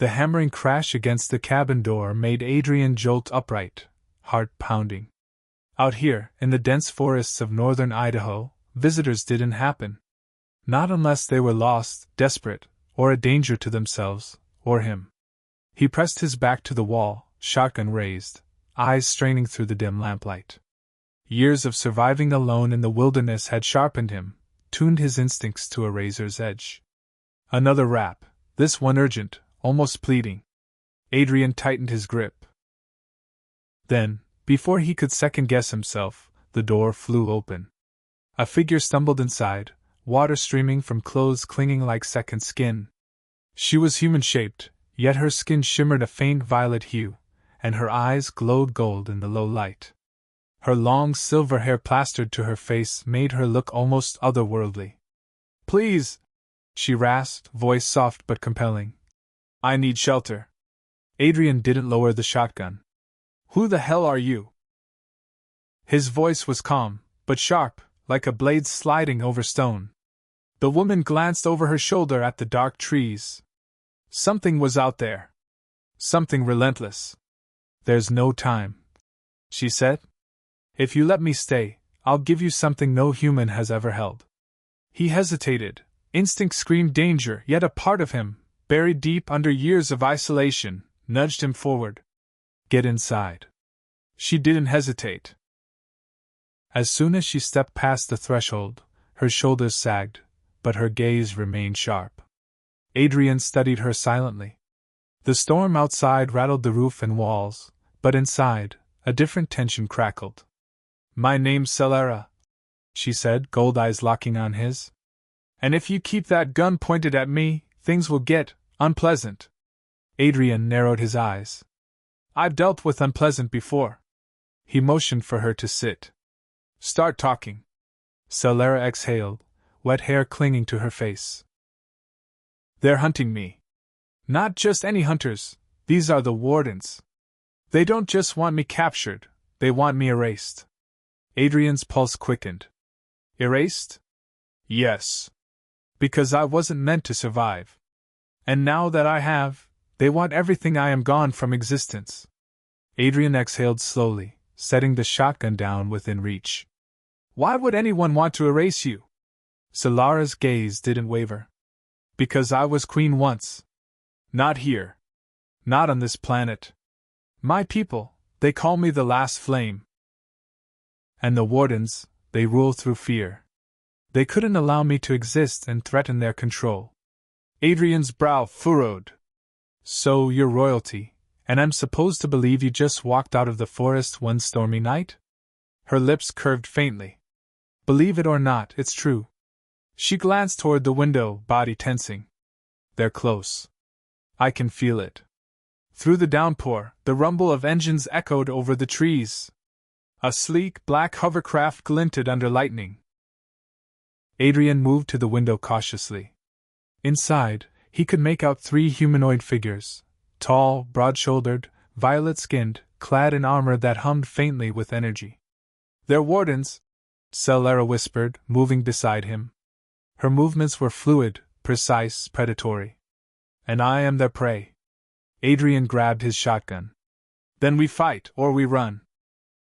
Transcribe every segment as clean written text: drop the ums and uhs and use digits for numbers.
The hammering crash against the cabin door made Adrian jolt upright, heart pounding. Out here, in the dense forests of northern Idaho, visitors didn't happen. Not unless they were lost, desperate, or a danger to themselves, or him. He pressed his back to the wall, shotgun raised, eyes straining through the dim lamplight. Years of surviving alone in the wilderness had sharpened him, tuned his instincts to a razor's edge. Another rap, this one urgent, almost pleading. Adrian tightened his grip. Then, before he could second-guess himself, the door flew open. A figure stumbled inside, water streaming from clothes clinging like second skin. She was human-shaped, yet her skin shimmered a faint violet hue, and her eyes glowed gold in the low light. Her long silver hair plastered to her face made her look almost otherworldly. "Please!" she rasped, voice soft but compelling. "I need shelter." Adrian didn't lower the shotgun. "Who the hell are you?" His voice was calm, but sharp, like a blade sliding over stone. The woman glanced over her shoulder at the dark trees. Something was out there. Something relentless. "There's no time," she said. "If you let me stay, I'll give you something no human has ever held." He hesitated. Instinct screamed danger, yet a part of him, buried deep under years of isolation, nudged him forward. "Get inside." She didn't hesitate. As soon as she stepped past the threshold, her shoulders sagged, but her gaze remained sharp. Adrian studied her silently. The storm outside rattled the roof and walls, but inside, a different tension crackled. "My name's Selara," she said, gold eyes locking on his. "And if you keep that gun pointed at me, things will get unpleasant." Adrian narrowed his eyes. "I've dealt with unpleasant before." He motioned for her to sit. "Start talking." Selara exhaled, wet hair clinging to her face. "They're hunting me. Not just any hunters, these are the wardens. They don't just want me captured, they want me erased." Adrian's pulse quickened. "Erased?" "Yes. Because I wasn't meant to survive. And now that I have, they want everything I am gone from existence." Adrian exhaled slowly, setting the shotgun down within reach. "Why would anyone want to erase you?" Selara's gaze didn't waver. "Because I was queen once. Not here. Not on this planet. My people, they call me the last flame. And the wardens, they rule through fear. They couldn't allow me to exist and threaten their control." Adrian's brow furrowed. "So you're royalty, and I'm supposed to believe you just walked out of the forest one stormy night?" Her lips curved faintly. "Believe it or not, it's true." She glanced toward the window, body tensing. "They're close. I can feel it." Through the downpour, the rumble of engines echoed over the trees. A sleek, black hovercraft glinted under lightning. Adrian moved to the window cautiously. Inside, he could make out 3 humanoid figures, tall, broad-shouldered, violet-skinned, clad in armor that hummed faintly with energy. "They're wardens," Selara whispered, moving beside him. Her movements were fluid, precise, predatory. "And I am their prey." Adrian grabbed his shotgun. "Then we fight, or we run.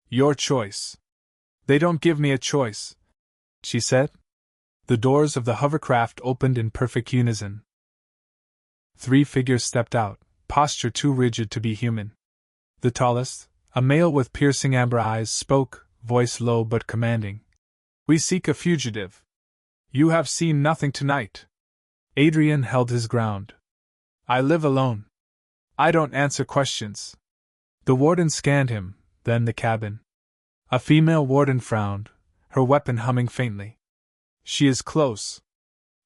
Your choice." "They don't give me a choice," she said. The doors of the hovercraft opened in perfect unison. 3 figures stepped out, posture too rigid to be human. The tallest, a male with piercing amber eyes, spoke, voice low but commanding. "We seek a fugitive. You have seen nothing tonight." Adrian held his ground. "I live alone. I don't answer questions." The warden scanned him, then the cabin. A female warden frowned, her weapon humming faintly. "She is close.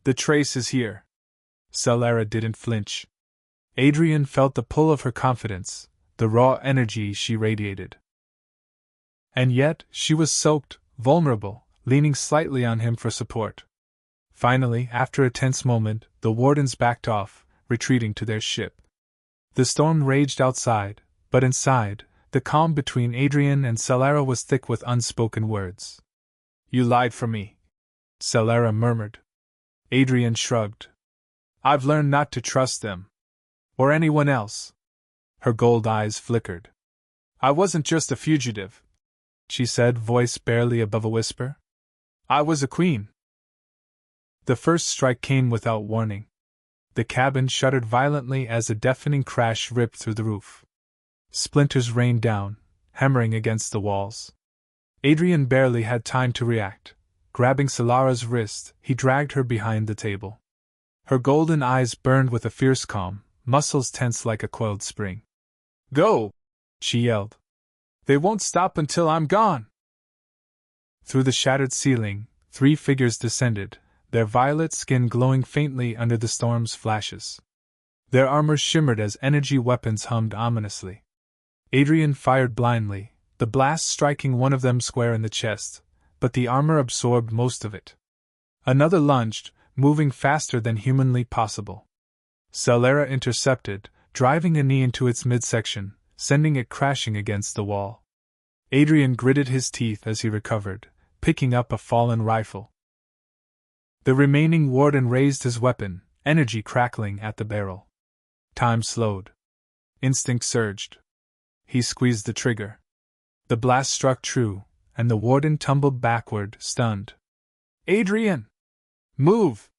The trace is here." Selara didn't flinch. Adrian felt the pull of her confidence, the raw energy she radiated. And yet, she was soaked, vulnerable, leaning slightly on him for support. Finally, after a tense moment, the wardens backed off, retreating to their ship. The storm raged outside, but inside, the calm between Adrian and Selara was thick with unspoken words. "You lied for me," Selara murmured. Adrian shrugged. "I've learned not to trust them." Or anyone else. Her gold eyes flickered. I wasn't just a fugitive, she said, voice barely above a whisper. I was a queen. The first strike came without warning. The cabin shuddered violently as a deafening crash ripped through the roof. Splinters rained down, hammering against the walls. Adrian barely had time to react. Grabbing Selara's wrist, he dragged her behind the table. Her golden eyes burned with a fierce calm, muscles tense like a coiled spring. Go! She yelled. They won't stop until I'm gone! Through the shattered ceiling, 3 figures descended, their violet skin glowing faintly under the storm's flashes. Their armor shimmered as energy weapons hummed ominously. Adrian fired blindly, the blast striking one of them square in the chest, but the armor absorbed most of it. Another lunged, moving faster than humanly possible. Selara intercepted, driving a knee into its midsection, sending it crashing against the wall. Adrian gritted his teeth as he recovered, picking up a fallen rifle. The remaining warden raised his weapon, energy crackling at the barrel. Time slowed. Instinct surged. He squeezed the trigger. The blast struck true, and the warden tumbled backward, stunned. Adrian! Move!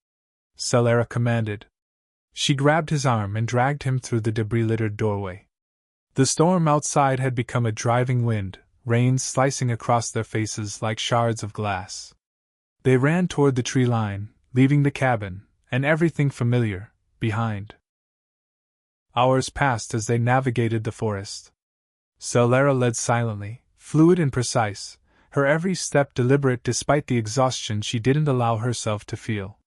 Selara commanded. She grabbed his arm and dragged him through the debris-littered doorway. The storm outside had become a driving wind, rain slicing across their faces like shards of glass. They ran toward the tree line, leaving the cabin, and everything familiar, behind. Hours passed as they navigated the forest. Selara led silently, fluid and precise, her every step deliberate despite the exhaustion she didn't allow herself to feel.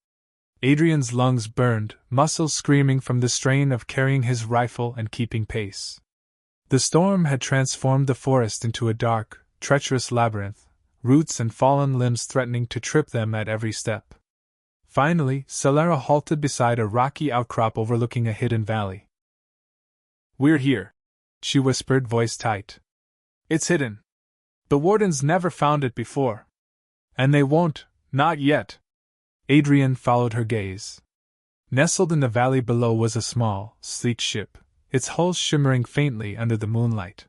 Adrian's lungs burned, muscles screaming from the strain of carrying his rifle and keeping pace. The storm had transformed the forest into a dark, treacherous labyrinth, roots and fallen limbs threatening to trip them at every step. Finally, Selara halted beside a rocky outcrop overlooking a hidden valley. We're here, she whispered, voice tight. It's hidden. The wardens never found it before. And they won't, not yet. Adrian followed her gaze. Nestled in the valley below was a small, sleek ship, its hull shimmering faintly under the moonlight.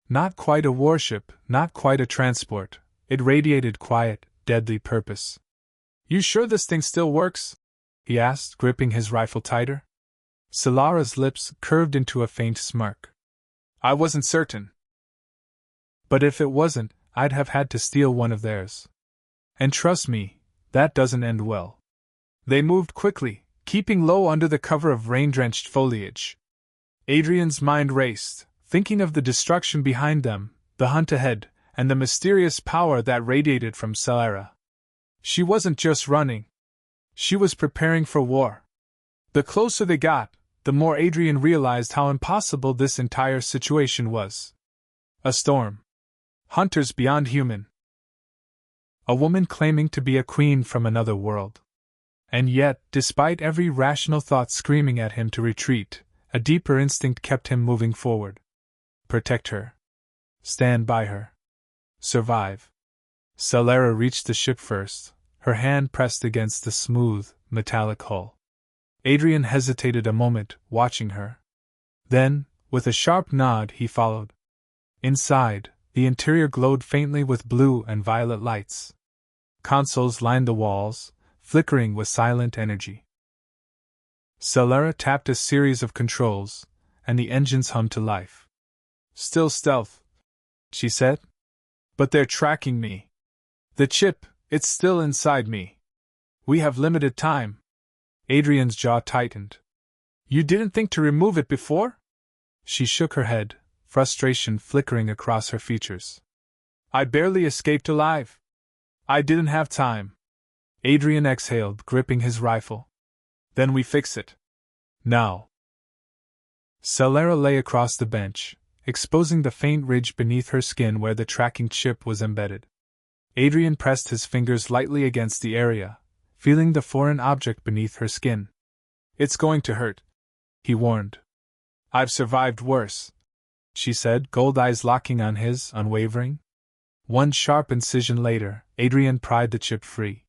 Not quite a warship, not quite a transport, it radiated quiet, deadly purpose. You sure this thing still works? He asked, gripping his rifle tighter. Selara's lips curved into a faint smirk. I wasn't certain. But if it wasn't, I'd have had to steal one of theirs. And trust me, that doesn't end well. They moved quickly, keeping low under the cover of rain-drenched foliage. Adrian's mind raced, thinking of the destruction behind them, the hunt ahead, and the mysterious power that radiated from Selara. She wasn't just running. She was preparing for war. The closer they got, the more Adrian realized how impossible this entire situation was. A storm. Hunters beyond human. A woman claiming to be a queen from another world. And yet, despite every rational thought screaming at him to retreat, a deeper instinct kept him moving forward. Protect her. Stand by her. Survive. Selara reached the ship first, her hand pressed against the smooth, metallic hull. Adrian hesitated a moment, watching her. Then, with a sharp nod, he followed. Inside, the interior glowed faintly with blue and violet lights. Consoles lined the walls, flickering with silent energy. Selara tapped a series of controls, and the engines hummed to life. Still stealth, she said. But they're tracking me. The chip, it's still inside me. We have limited time. Adrian's jaw tightened. You didn't think to remove it before? She shook her head, frustration flickering across her features. I barely escaped alive. I didn't have time. Adrian exhaled, gripping his rifle. Then we fix it. Now. Selara lay across the bench, exposing the faint ridge beneath her skin where the tracking chip was embedded. Adrian pressed his fingers lightly against the area, feeling the foreign object beneath her skin. It's going to hurt, he warned. I've survived worse, she said, gold eyes locking on his, unwavering. One sharp incision later, Adrian pried the chip free.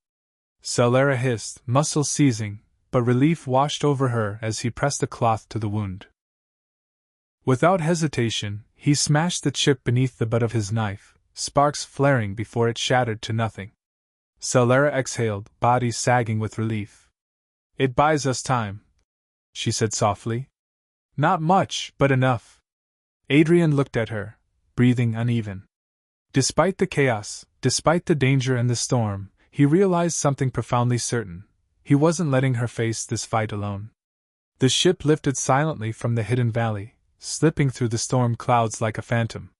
Selara hissed, muscles seizing, but relief washed over her as he pressed a cloth to the wound. Without hesitation, he smashed the chip beneath the butt of his knife, sparks flaring before it shattered to nothing. Selara exhaled, body sagging with relief. "It buys us time," she said softly. "Not much, but enough." Adrian looked at her, breathing uneven. Despite the chaos, despite the danger and the storm, he realized something profoundly certain. He wasn't letting her face this fight alone. The ship lifted silently from the hidden valley, slipping through the storm clouds like a phantom.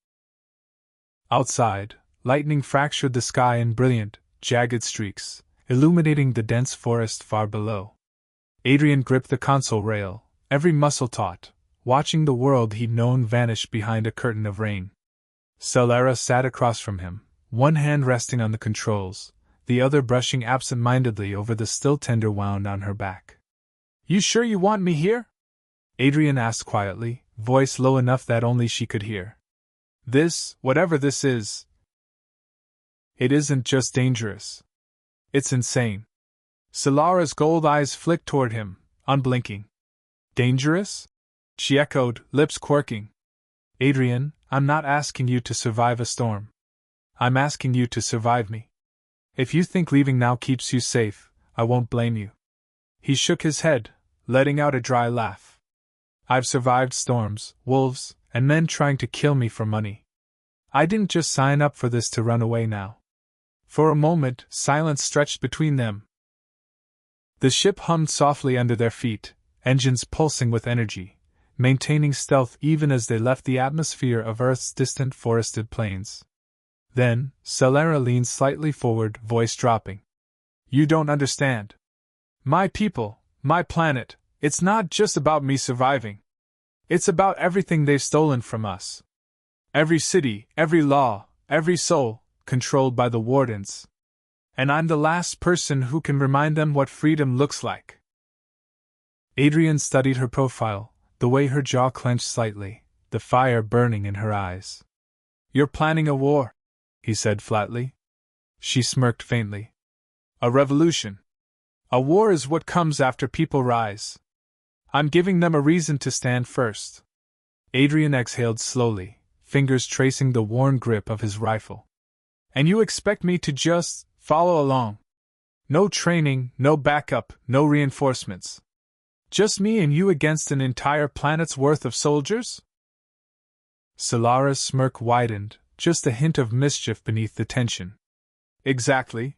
Outside, lightning fractured the sky in brilliant, jagged streaks, illuminating the dense forest far below. Adrian gripped the console rail, every muscle taut, watching the world he'd known vanish behind a curtain of rain. Selara sat across from him, one hand resting on the controls, the other brushing absent-mindedly over the still tender wound on her back. "You sure you want me here?" Adrian asked quietly, voice low enough that only she could hear. "This, whatever this is, it isn't just dangerous. It's insane." Selara's gold eyes flicked toward him, unblinking. "Dangerous?" she echoed, lips quirking. "Adrian, I'm not asking you to survive a storm. I'm asking you to survive me. If you think leaving now keeps you safe, I won't blame you." He shook his head, letting out a dry laugh. "I've survived storms, wolves, and men trying to kill me for money. I didn't just sign up for this to run away now." For a moment, silence stretched between them. The ship hummed softly under their feet, engines pulsing with energy, maintaining stealth even as they left the atmosphere of Earth's distant forested plains. Then, Selara leaned slightly forward, voice dropping. "You don't understand. My people, my planet, it's not just about me surviving. It's about everything they've stolen from us. Every city, every law, every soul, controlled by the wardens. And I'm the last person who can remind them what freedom looks like." Adrian studied her profile, the way her jaw clenched slightly, the fire burning in her eyes. "You're planning a war," he said flatly. She smirked faintly. "A revolution. A war is what comes after people rise. I'm giving them a reason to stand first." Adrian exhaled slowly, fingers tracing the worn grip of his rifle. "And you expect me to just follow along? No training, no backup, no reinforcements. Just me and you against an entire planet's worth of soldiers?" Selara's smirk widened, just a hint of mischief beneath the tension. "Exactly.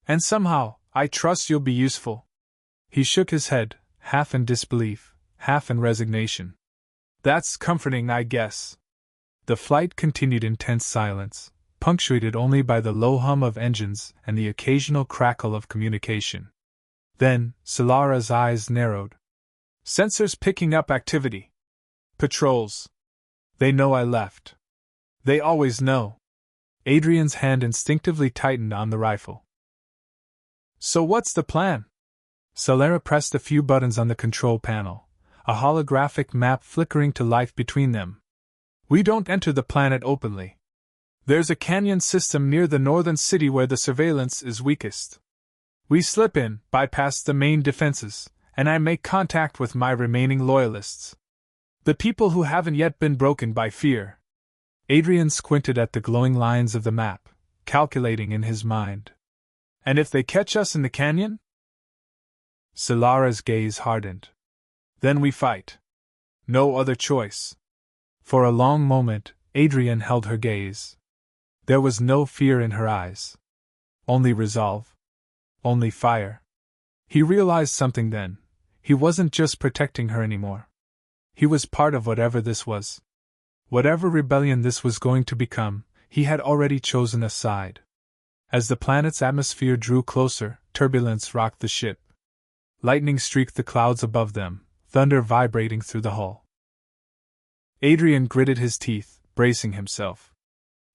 And somehow, I trust you'll be useful." He shook his head, half in disbelief, half in resignation. "That's comforting, I guess." The flight continued in tense silence, punctuated only by the low hum of engines and the occasional crackle of communication. Then, Selara's eyes narrowed. "Sensors picking up activity. Patrols. They know I left. They always know." Adrian's hand instinctively tightened on the rifle. "So what's the plan?" Selara pressed a few buttons on the control panel, a holographic map flickering to life between them. "We don't enter the planet openly. There's a canyon system near the northern city where the surveillance is weakest. We slip in, bypass the main defenses, and I make contact with my remaining loyalists. The people who haven't yet been broken by fear." Adrian squinted at the glowing lines of the map, calculating in his mind. "And if they catch us in the canyon?" Selara's gaze hardened. "Then we fight. No other choice." For a long moment, Adrian held her gaze. There was no fear in her eyes. Only resolve. Only fire. He realized something then. He wasn't just protecting her anymore. He was part of whatever this was. Whatever rebellion this was going to become, he had already chosen a side. As the planet's atmosphere drew closer, turbulence rocked the ship. Lightning streaked the clouds above them, thunder vibrating through the hull. Adrian gritted his teeth, bracing himself.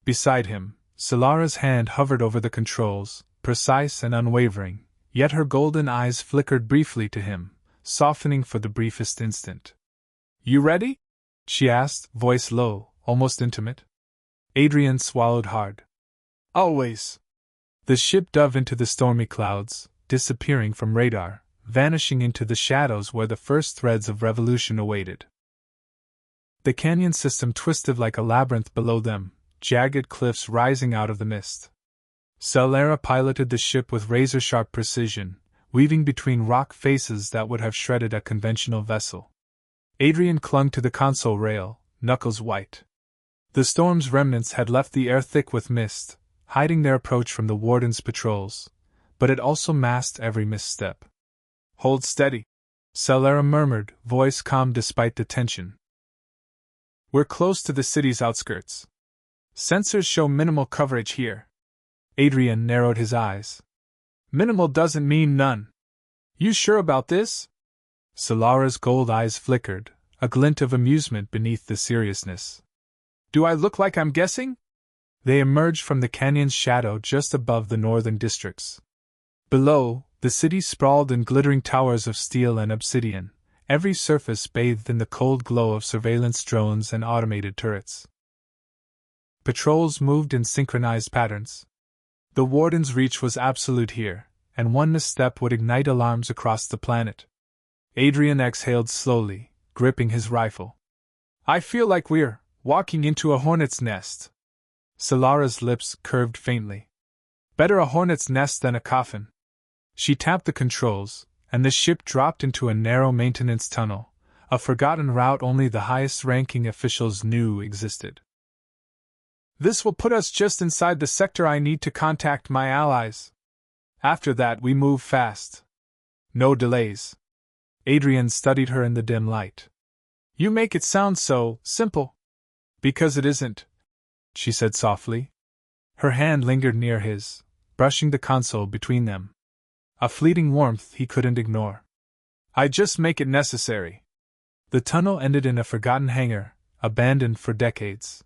Beside him, Selara's hand hovered over the controls, precise and unwavering, yet her golden eyes flickered briefly to him, softening for the briefest instant. "You ready?" she asked, voice low, almost intimate. Adrian swallowed hard. "Always." The ship dove into the stormy clouds, disappearing from radar, vanishing into the shadows where the first threads of revolution awaited. The canyon system twisted like a labyrinth below them, jagged cliffs rising out of the mist. Selara piloted the ship with razor-sharp precision, weaving between rock faces that would have shredded a conventional vessel. Adrian clung to the console rail, knuckles white. The storm's remnants had left the air thick with mist, hiding their approach from the Warden's patrols, but it also masked every misstep. "Hold steady," Selara murmured, voice calm despite the tension. "We're close to the city's outskirts. Sensors show minimal coverage here." Adrian narrowed his eyes. "Minimal doesn't mean none. You sure about this?" Selara's gold eyes flickered, a glint of amusement beneath the seriousness. "Do I look like I'm guessing?" They emerged from the canyon's shadow just above the northern districts. Below, the city sprawled in glittering towers of steel and obsidian, every surface bathed in the cold glow of surveillance drones and automated turrets. Patrols moved in synchronized patterns. The Warden's reach was absolute here, and one misstep would ignite alarms across the planet. Adrian exhaled slowly, gripping his rifle. "I feel like we're walking into a hornet's nest." Selara's lips curved faintly. "Better a hornet's nest than a coffin." She tapped the controls, and the ship dropped into a narrow maintenance tunnel, a forgotten route only the highest-ranking officials knew existed. "This will put us just inside the sector I need to contact my allies. After that we move fast. No delays." Adrian studied her in the dim light. "You make it sound so simple." "Because it isn't," she said softly. Her hand lingered near his, brushing the console between them. A fleeting warmth he couldn't ignore. "I just make it necessary." The tunnel ended in a forgotten hangar, abandoned for decades.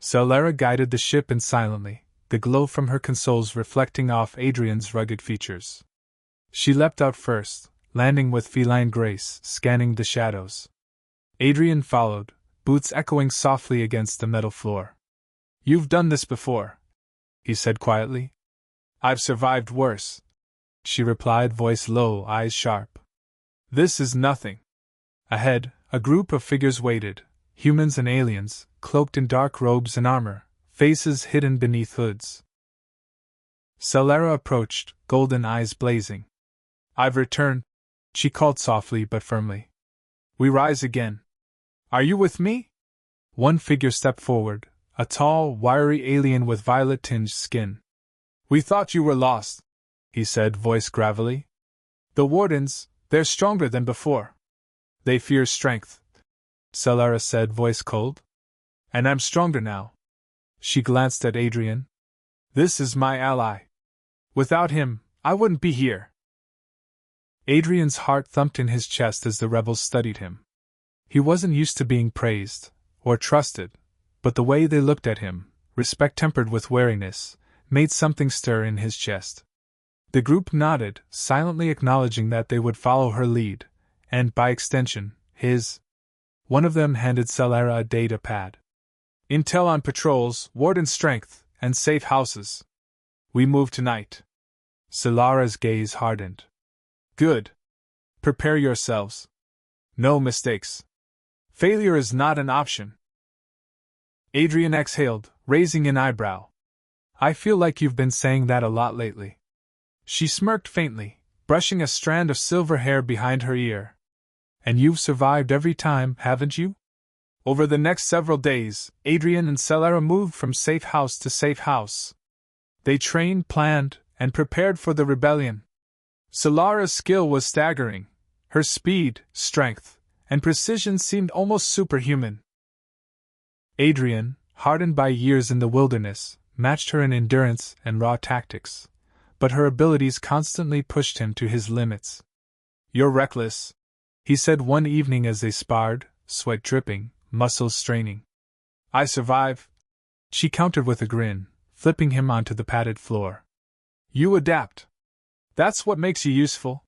Selara guided the ship in silently, the glow from her consoles reflecting off Adrian's rugged features. She leapt out first, landing with feline grace, scanning the shadows. Adrian followed, boots echoing softly against the metal floor. "You've done this before," he said quietly. "I've survived worse," she replied, voice low, eyes sharp. "This is nothing." Ahead, a group of figures waited, humans and aliens, cloaked in dark robes and armor, faces hidden beneath hoods. Selara approached, golden eyes blazing. "I've returned," she called softly but firmly. "We rise again. Are you with me?" One figure stepped forward, a tall, wiry alien with violet-tinged skin. "We thought you were lost," he said, voice gravelly. "The Wardens, they're stronger than before." "They fear strength," Selara said, voice cold. "And I'm stronger now." She glanced at Adrian. "This is my ally. Without him, I wouldn't be here." Adrian's heart thumped in his chest as the rebels studied him. He wasn't used to being praised, or trusted, but the way they looked at him, respect tempered with wariness, made something stir in his chest. The group nodded, silently acknowledging that they would follow her lead, and, by extension, his. One of them handed Selara a data pad. "Intel on patrols, Warden strength, and safe houses. We move tonight." Selara's gaze hardened. "Good. Prepare yourselves. No mistakes. Failure is not an option." Adrian exhaled, raising an eyebrow. "I feel like you've been saying that a lot lately." She smirked faintly, brushing a strand of silver hair behind her ear. "And you've survived every time, haven't you?" Over the next several days, Adrian and Selara moved from safe house to safe house. They trained, planned, and prepared for the rebellion. Selara's skill was staggering. Her speed, strength, and precision seemed almost superhuman. Adrian, hardened by years in the wilderness, matched her in endurance and raw tactics, but her abilities constantly pushed him to his limits. "You're reckless," he said one evening as they sparred, sweat dripping, muscles straining. "I survive," she countered with a grin, flipping him onto the padded floor. "You adapt. That's what makes you useful,"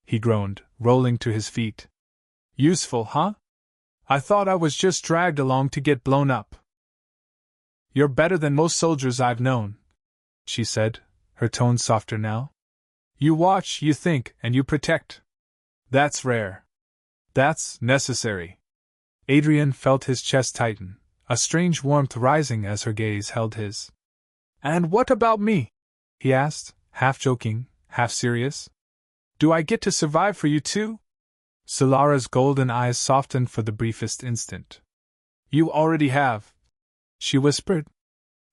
he groaned, rolling to his feet. "Useful, huh? I thought I was just dragged along to get blown up." "You're better than most soldiers I've known," she said, her tone softer now. You watch, you think, and you protect. That's rare. That's necessary. Adrian felt his chest tighten, a strange warmth rising as her gaze held his. And what about me? He asked, half joking, half serious. Do I get to survive for you too? Selara's golden eyes softened for the briefest instant. You already have, she whispered.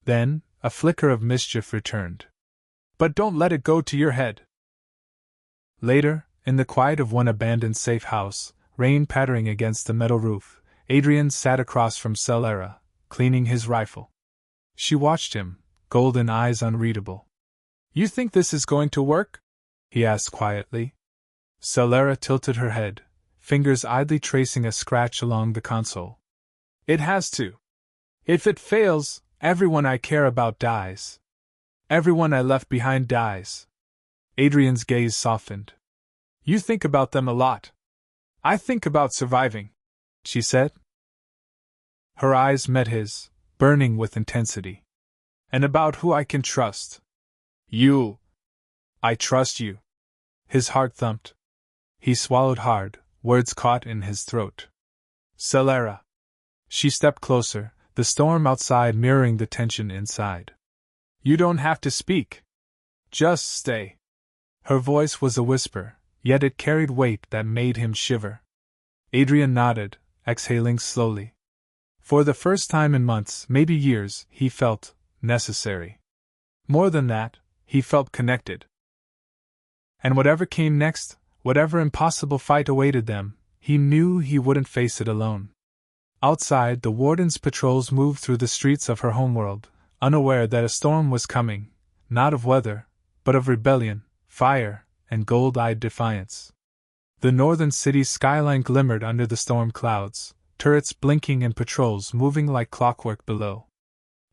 Then, a flicker of mischief returned. But don't let it go to your head. Later, in the quiet of one abandoned safe house, rain pattering against the metal roof, Adrian sat across from Selara, cleaning his rifle. She watched him, golden eyes unreadable. You think this is going to work? He asked quietly. Selara tilted her head, fingers idly tracing a scratch along the console. It has to. If it fails, everyone I care about dies. Everyone I left behind dies. Adrian's gaze softened. You think about them a lot. I think about surviving, she said. Her eyes met his, burning with intensity. And about who I can trust. You. I trust you. His heart thumped. He swallowed hard, words caught in his throat. Selara. She stepped closer, the storm outside mirroring the tension inside. You don't have to speak. Just stay. Her voice was a whisper, yet it carried weight that made him shiver. Adrian nodded, exhaling slowly. For the first time in months, maybe years, he felt necessary. More than that, he felt connected. And whatever came next, whatever impossible fight awaited them, he knew he wouldn't face it alone. Outside, the warden's patrols moved through the streets of her homeworld, unaware that a storm was coming, not of weather, but of rebellion, fire, and gold-eyed defiance. The northern city's skyline glimmered under the storm clouds, turrets blinking and patrols moving like clockwork below.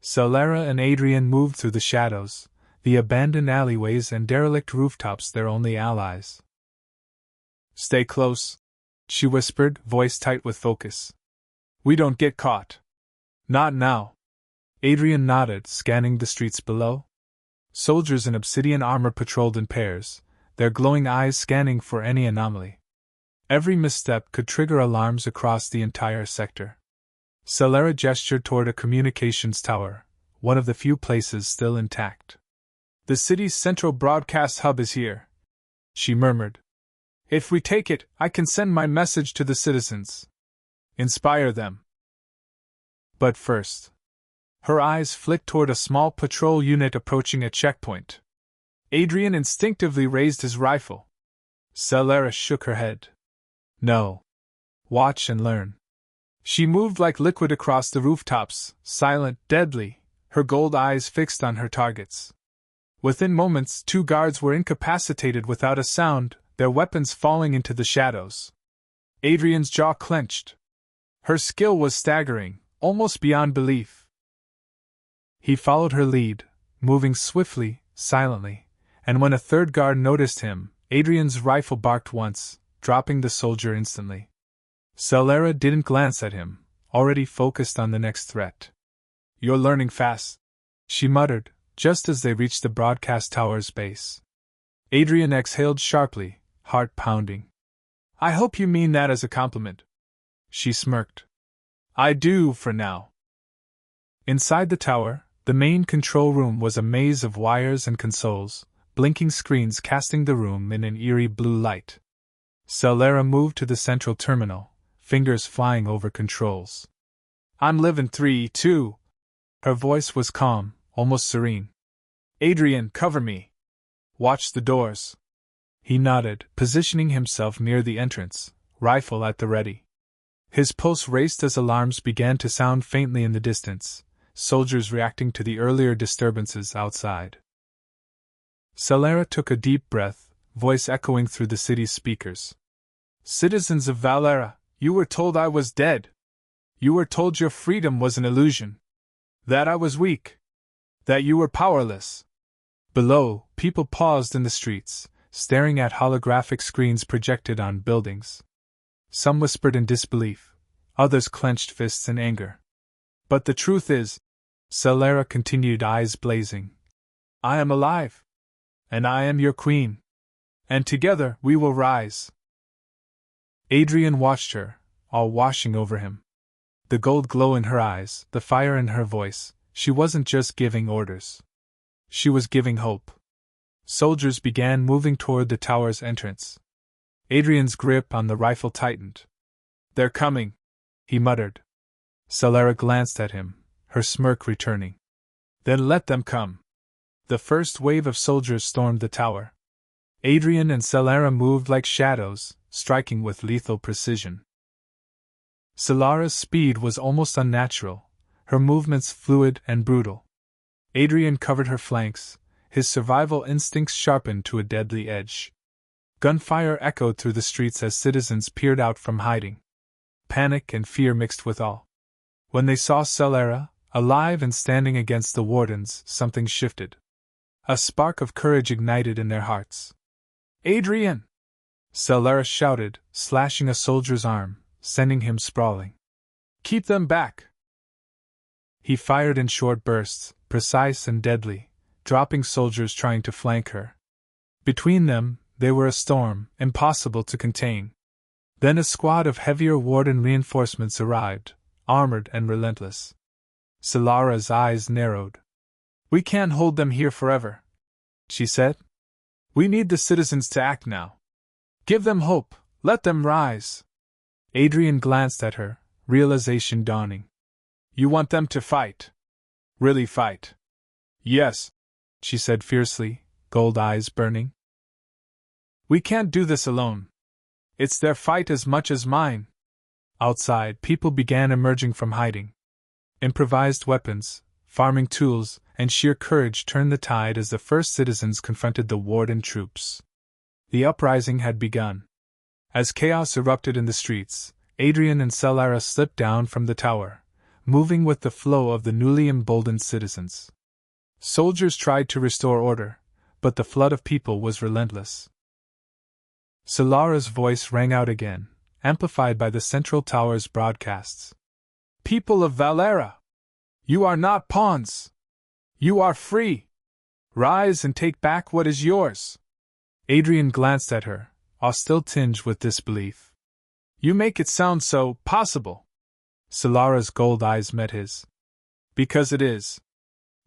Selara and Adrian moved through the shadows, the abandoned alleyways and derelict rooftops their only allies. Stay close, she whispered, voice tight with focus. We don't get caught. Not now. Adrian nodded, scanning the streets below. Soldiers in obsidian armor patrolled in pairs, their glowing eyes scanning for any anomaly. Every misstep could trigger alarms across the entire sector. Selara gestured toward a communications tower, one of the few places still intact. The city's central broadcast hub is here, she murmured. If we take it, I can send my message to the citizens. Inspire them. But first. Her eyes flicked toward a small patrol unit approaching a checkpoint. Adrian instinctively raised his rifle. Selara shook her head. No. Watch and learn. She moved like liquid across the rooftops, silent, deadly, her gold eyes fixed on her targets. Within moments, 2 guards were incapacitated without a sound, their weapons falling into the shadows. Adrian's jaw clenched. Her skill was staggering, almost beyond belief. He followed her lead, moving swiftly, silently, and when a 3rd guard noticed him, Adrian's rifle barked once, dropping the soldier instantly. Selara didn't glance at him, already focused on the next threat. You're learning fast, she muttered, just as they reached the broadcast tower's base. Adrian exhaled sharply, heart pounding. I hope you mean that as a compliment. She smirked. I do, for now. Inside the tower, the main control room was a maze of wires and consoles, blinking screens casting the room in an eerie blue light. Selara moved to the central terminal, fingers flying over controls. I'm living 3-2. Her voice was calm, almost serene. Adrian, cover me. Watch the doors. He nodded, positioning himself near the entrance, rifle at the ready. His pulse raced as alarms began to sound faintly in the distance, soldiers reacting to the earlier disturbances outside. Selara took a deep breath, voice echoing through the city's speakers. Citizens of Valera, you were told I was dead. You were told your freedom was an illusion. That I was weak. That you were powerless. Below, people paused in the streets, staring at holographic screens projected on buildings. Some whispered in disbelief, others clenched fists in anger. But the truth is, Selara continued, eyes blazing, I am alive. And I am your queen. And together we will rise. Adrian watched her, all washing over him. The gold glow in her eyes, the fire in her voice. She wasn't just giving orders. She was giving hope. Soldiers began moving toward the tower's entrance. Adrian's grip on the rifle tightened. They're coming, he muttered. Selara glanced at him, her smirk returning. Then let them come. The first wave of soldiers stormed the tower. Adrian and Selara moved like shadows, striking with lethal precision. Selara's speed was almost unnatural, her movements fluid and brutal. Adrian covered her flanks, his survival instincts sharpened to a deadly edge. Gunfire echoed through the streets as citizens peered out from hiding. Panic and fear mixed with awe. When they saw Selara, alive and standing against the wardens, something shifted. A spark of courage ignited in their hearts. Adrian! Selara shouted, slashing a soldier's arm, sending him sprawling. Keep them back! He fired in short bursts, precise and deadly, dropping soldiers trying to flank her. Between them, they were a storm, impossible to contain. Then a squad of heavier warden reinforcements arrived, armored and relentless. Selara's eyes narrowed. We can't hold them here forever, she said. We need the citizens to act now. Give them hope, let them rise. Adrian glanced at her, realization dawning. You want them to fight? Really fight? Yes, she said fiercely, gold eyes burning. We can't do this alone. It's their fight as much as mine. Outside, people began emerging from hiding. Improvised weapons, farming tools, and sheer courage turned the tide as the first citizens confronted the warden troops. The uprising had begun. As chaos erupted in the streets, Adrian and Selara slipped down from the tower, moving with the flow of the newly emboldened citizens. Soldiers tried to restore order, but the flood of people was relentless. Selara's voice rang out again, amplified by the central tower's broadcasts. People of Valera! You are not pawns! You are free! Rise and take back what is yours! Adrian glanced at her, awe still tinged with disbelief. You make it sound so possible. Selara's gold eyes met his. Because it is.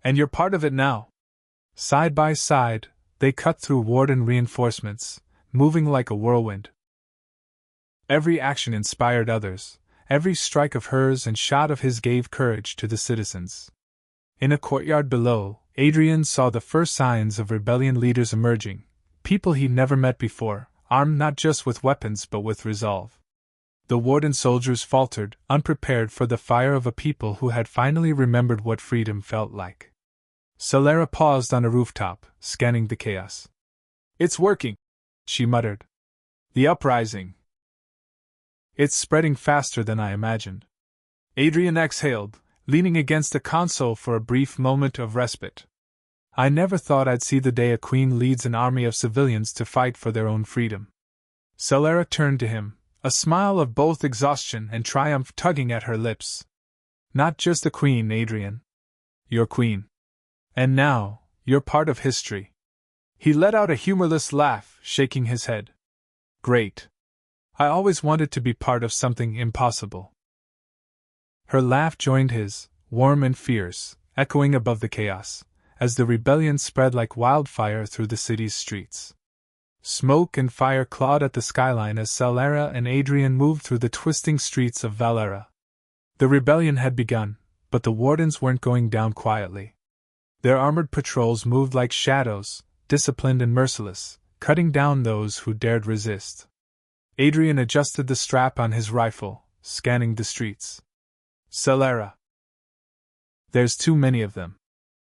And you're part of it now. Side by side, they cut through warden reinforcements, moving like a whirlwind. Every action inspired others, every strike of hers and shot of his gave courage to the citizens. In a courtyard below, Adrian saw the first signs of rebellion leaders emerging, people he'd never met before, armed not just with weapons but with resolve. The warden soldiers faltered, unprepared for the fire of a people who had finally remembered what freedom felt like. Selara paused on a rooftop, scanning the chaos. It's working, she muttered. The uprising. It's spreading faster than I imagined. Adrian exhaled, leaning against a console for a brief moment of respite. I never thought I'd see the day a queen leads an army of civilians to fight for their own freedom. Selara turned to him, a smile of both exhaustion and triumph tugging at her lips. Not just a queen, Adrian. You're queen. And now, you're part of history. He let out a humorless laugh, shaking his head. Great. I always wanted to be part of something impossible. Her laugh joined his, warm and fierce, echoing above the chaos, as the rebellion spread like wildfire through the city's streets. Smoke and fire clawed at the skyline as Selara and Adrian moved through the twisting streets of Valera. The rebellion had begun, but the wardens weren't going down quietly. Their armored patrols moved like shadows, disciplined and merciless, cutting down those who dared resist. Adrian adjusted the strap on his rifle, scanning the streets. Selara. There's too many of them.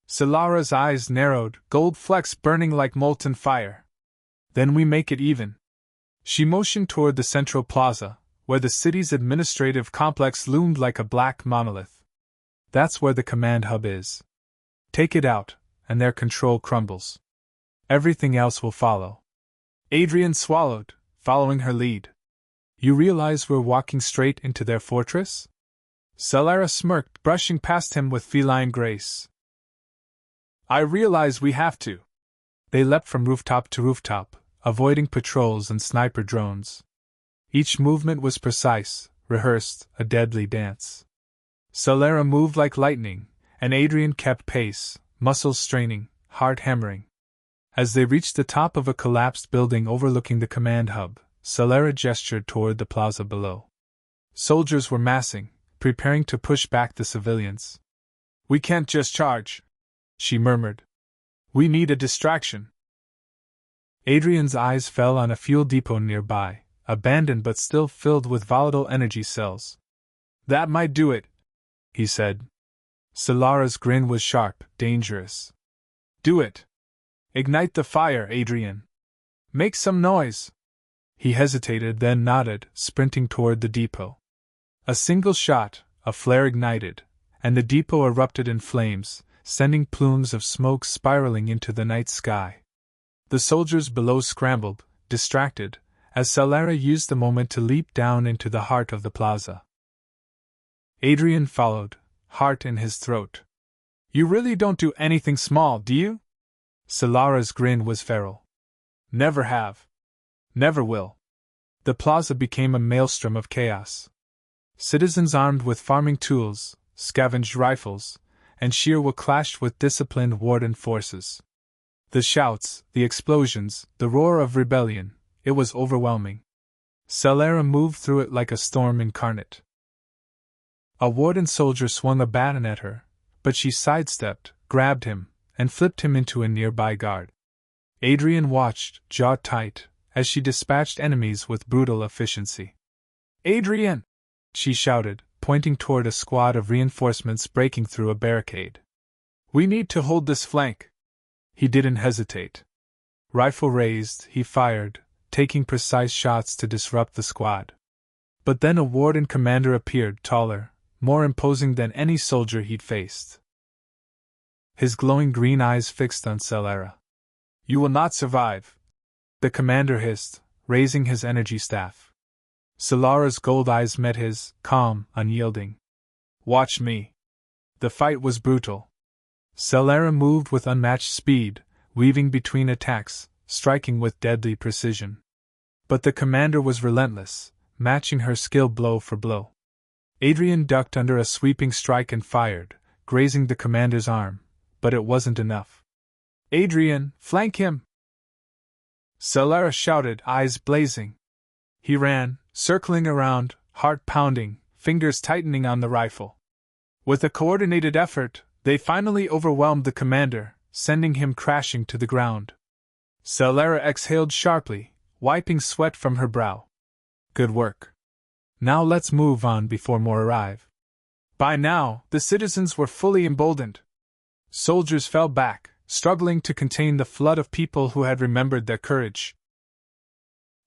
Selara's eyes narrowed, gold flecks burning like molten fire. Then we make it even. She motioned toward the central plaza, where the city's administrative complex loomed like a black monolith. That's where the command hub is. Take it out, and their control crumbles. Everything else will follow. Adrian swallowed, following her lead. You realize we're walking straight into their fortress? Selara smirked, brushing past him with feline grace. I realize we have to. They leapt from rooftop to rooftop, avoiding patrols and sniper drones. Each movement was precise, rehearsed, a deadly dance. Selara moved like lightning, and Adrian kept pace, muscles straining, heart hammering. As they reached the top of a collapsed building overlooking the command hub, Selara gestured toward the plaza below. Soldiers were massing, preparing to push back the civilians. "We can't just charge," she murmured. "We need a distraction." Adrian's eyes fell on a fuel depot nearby, abandoned but still filled with volatile energy cells. "That might do it," he said. Selara's grin was sharp, dangerous. "Do it. Ignite the fire, Adrian. Make some noise." He hesitated, then nodded, sprinting toward the depot. A single shot, a flare ignited, and the depot erupted in flames, sending plumes of smoke spiraling into the night sky. The soldiers below scrambled, distracted, as Selara used the moment to leap down into the heart of the plaza. Adrian followed, heart in his throat. "You really don't do anything small, do you?" Selara's grin was feral. "Never have. Never will." The plaza became a maelstrom of chaos. Citizens armed with farming tools, scavenged rifles, and sheer clashed with disciplined warden forces. The shouts, the explosions, the roar of rebellion, it was overwhelming. Selara moved through it like a storm incarnate. A warden soldier swung a baton at her, but she sidestepped, grabbed him, and flipped him into a nearby guard. Adrian watched, jaw tight, as she dispatched enemies with brutal efficiency. "Adrian!" she shouted, pointing toward a squad of reinforcements breaking through a barricade. "We need to hold this flank." He didn't hesitate. Rifle raised, he fired, taking precise shots to disrupt the squad. But then a warden commander appeared, taller, more imposing than any soldier he'd faced. His glowing green eyes fixed on Selara. "You will not survive," the commander hissed, raising his energy staff. Selara's gold eyes met his, calm, unyielding. "Watch me." The fight was brutal. Selara moved with unmatched speed, weaving between attacks, striking with deadly precision. But the commander was relentless, matching her skill blow for blow. Adrian ducked under a sweeping strike and fired, grazing the commander's arm, but it wasn't enough. "Adrian, flank him!" Selara shouted, eyes blazing. He ran, circling around, heart pounding, fingers tightening on the rifle. With a coordinated effort, they finally overwhelmed the commander, sending him crashing to the ground. Selara exhaled sharply, wiping sweat from her brow. "Good work. Now let's move on before more arrive." By now, the citizens were fully emboldened. Soldiers fell back, struggling to contain the flood of people who had remembered their courage.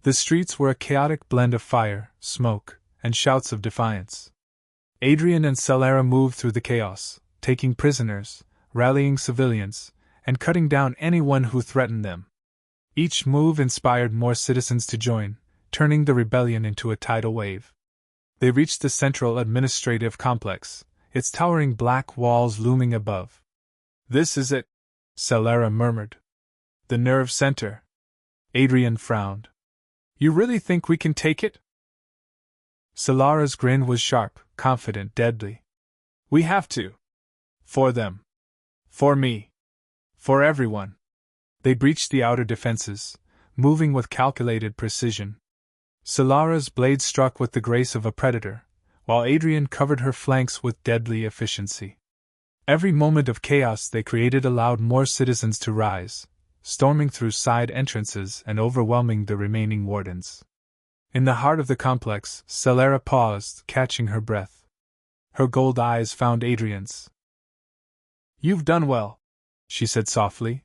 The streets were a chaotic blend of fire, smoke, and shouts of defiance. Adrian and Selara moved through the chaos, taking prisoners, rallying civilians, and cutting down anyone who threatened them. Each move inspired more citizens to join, turning the rebellion into a tidal wave. They reached the central administrative complex, its towering black walls looming above. "This is it," Selara murmured. "The nerve center." Adrian frowned. "You really think we can take it?" Selara's grin was sharp, confident, deadly. "We have to. For them. For me. For everyone." They breached the outer defenses, moving with calculated precision. Selara's blade struck with the grace of a predator, while Adrian covered her flanks with deadly efficiency. Every moment of chaos they created allowed more citizens to rise, storming through side entrances and overwhelming the remaining wardens. In the heart of the complex, Selara paused, catching her breath. Her gold eyes found Adrian's. "You've done well," she said softly.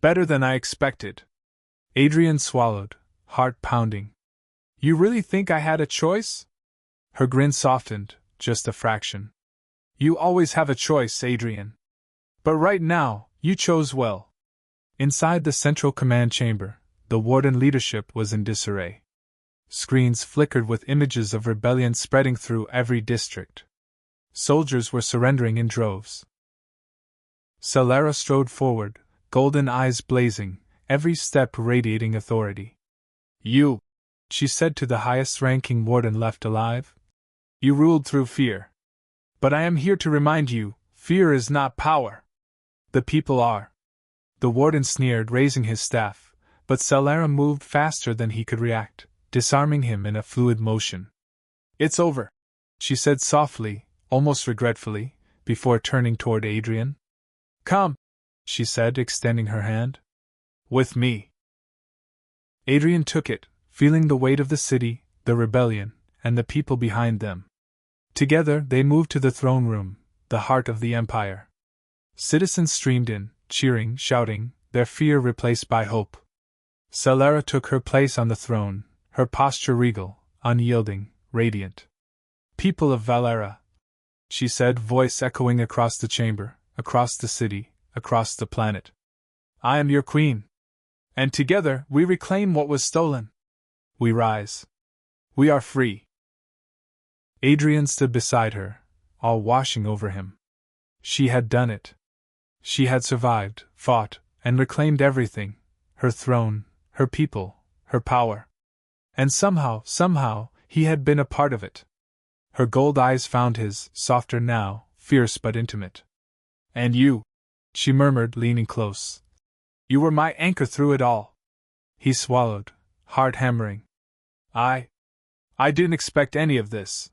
"Better than I expected." Adrian swallowed, heart pounding. "You really think I had a choice?" Her grin softened, just a fraction. "You always have a choice, Adrian. But right now, you chose well." Inside the central command chamber, the warden leadership was in disarray. Screens flickered with images of rebellion spreading through every district. Soldiers were surrendering in droves. Selara strode forward, golden eyes blazing, every step radiating authority. "You," she said to the highest-ranking warden left alive, "you ruled through fear. But I am here to remind you, fear is not power. The people are." The warden sneered, raising his staff, but Selara moved faster than he could react, disarming him in a fluid motion. "It's over," she said softly, almost regretfully, before turning toward Adrian. "Come," she said, extending her hand. "With me." Adrian took it, feeling the weight of the city, the rebellion, and the people behind them. Together they moved to the throne room, the heart of the empire. Citizens streamed in, cheering, shouting, their fear replaced by hope. Selara took her place on the throne, her posture regal, unyielding, radiant. "People of Valera," she said, voice echoing across the chamber, across the city, across the planet. "I am your queen. And together we reclaim what was stolen. We rise. We are free." Adrian stood beside her, all washing over him. She had done it. She had survived, fought, and reclaimed everything: her throne, her people, her power. And somehow, he had been a part of it. Her gold eyes found his, softer now, fierce but intimate. "And you," she murmured, leaning close. "You were my anchor through it all." He swallowed, heart hammering. I didn't expect any of this."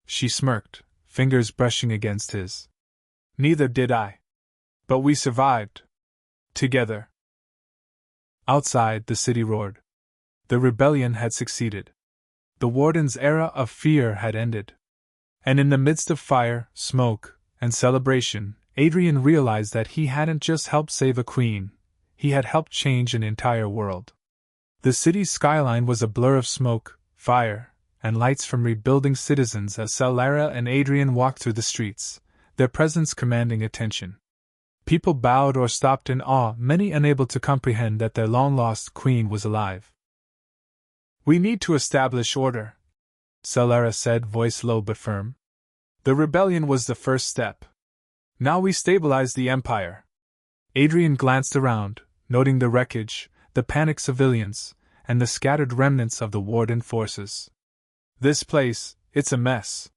She smirked, fingers brushing against his. "Neither did I. But we survived. Together." Outside, the city roared. The rebellion had succeeded. The warden's era of fear had ended. And in the midst of fire, smoke, and celebration, Adrian realized that he hadn't just helped save a queen, he had helped change an entire world. The city's skyline was a blur of smoke, fire, and lights from rebuilding citizens as Selara and Adrian walked through the streets, their presence commanding attention. People bowed or stopped in awe, many unable to comprehend that their long-lost queen was alive. "We need to establish order," Selara said, voice low but firm. "The rebellion was the first step. Now we stabilize the empire." Adrian glanced around, noting the wreckage, the panicked civilians, and the scattered remnants of the warden forces. "This place, it's a mess.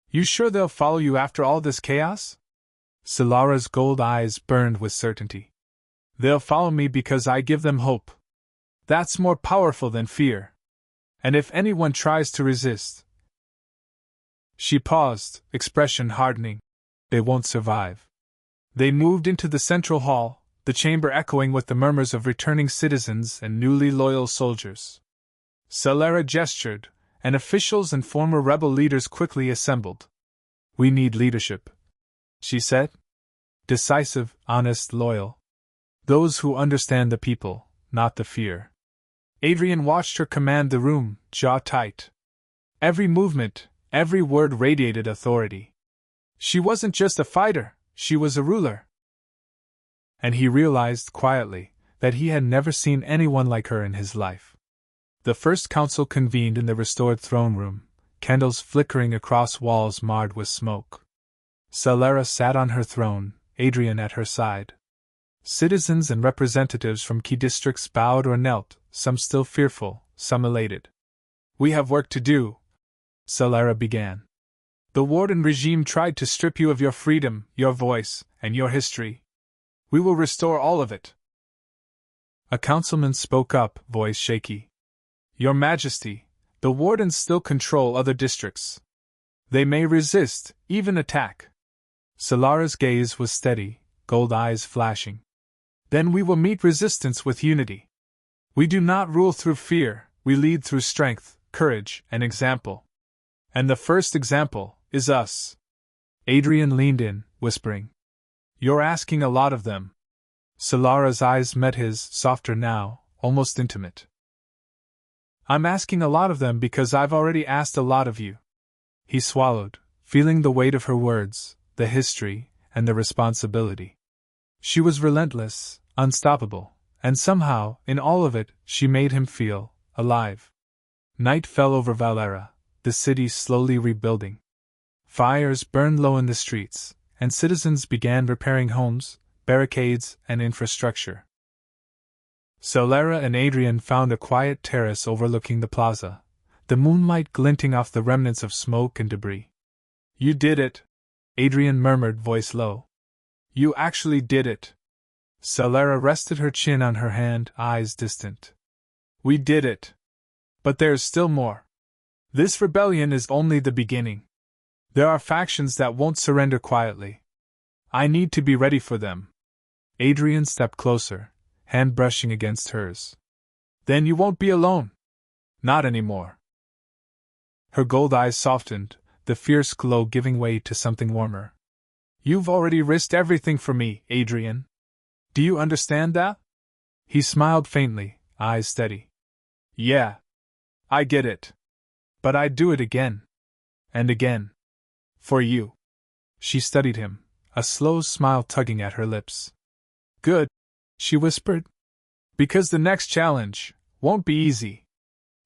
You sure they'll follow you after all this chaos?" Selara's gold eyes burned with certainty. "They'll follow me because I give them hope. That's more powerful than fear. And if anyone tries to resist—" She paused, expression hardening. "They won't survive." They moved into the central hall, the chamber echoing with the murmurs of returning citizens and newly loyal soldiers. Selara gestured, and officials and former rebel leaders quickly assembled. "We need leadership," she said. "Decisive, honest, loyal. Those who understand the people, not the fear." Adrian watched her command the room, jaw tight. Every movement, every word radiated authority. She wasn't just a fighter, she was a ruler. And he realized, quietly, that he had never seen anyone like her in his life. The first council convened in the restored throne room, candles flickering across walls marred with smoke. Selara sat on her throne, Adrian at her side. Citizens and representatives from key districts bowed or knelt, some still fearful, some elated. "We have work to do," Selara began. "The warden regime tried to strip you of your freedom, your voice, and your history. We will restore all of it." A councilman spoke up, voice shaky. "Your Majesty, the wardens still control other districts. They may resist, even attack." Selara's gaze was steady, gold eyes flashing. "Then we will meet resistance with unity. We do not rule through fear, we lead through strength, courage, and example. And the first example is us." Adrian leaned in, whispering. "You're asking a lot of them." Selara's eyes met his, softer now, almost intimate. "I'm asking a lot of them because I've already asked a lot of you." He swallowed, feeling the weight of her words, the history, and the responsibility. She was relentless, unstoppable, and somehow, in all of it, she made him feel alive. Night fell over Valera, the city slowly rebuilding. Fires burned low in the streets, and citizens began repairing homes, barricades, and infrastructure. Selara and Adrian found a quiet terrace overlooking the plaza, the moonlight glinting off the remnants of smoke and debris. You did it, Adrian murmured, voice low. You actually did it. Selara rested her chin on her hand, eyes distant. We did it. But there's still more. This rebellion is only the beginning. There are factions that won't surrender quietly. I need to be ready for them. Adrian stepped closer, hand brushing against hers. Then you won't be alone. Not anymore. Her gold eyes softened, the fierce glow giving way to something warmer. You've already risked everything for me, Adrian. Do you understand that? He smiled faintly, eyes steady. Yeah. I get it. But I'd do it again. And again. For you. She studied him, a slow smile tugging at her lips. Good, she whispered. Because the next challenge won't be easy.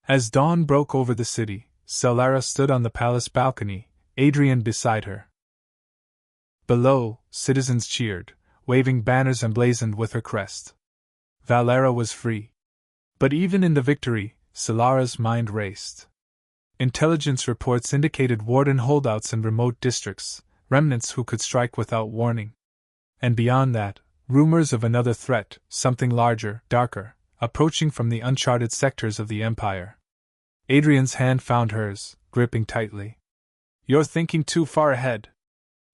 As dawn broke over the city, Selara stood on the palace balcony, Adrian beside her. Below, citizens cheered, waving banners emblazoned with her crest. Selara was free. But even in the victory, Selara's mind raced. Intelligence reports indicated warden holdouts in remote districts, remnants who could strike without warning. And beyond that, rumors of another threat, something larger, darker, approaching from the uncharted sectors of the Empire. Adrian's hand found hers, gripping tightly. You're thinking too far ahead.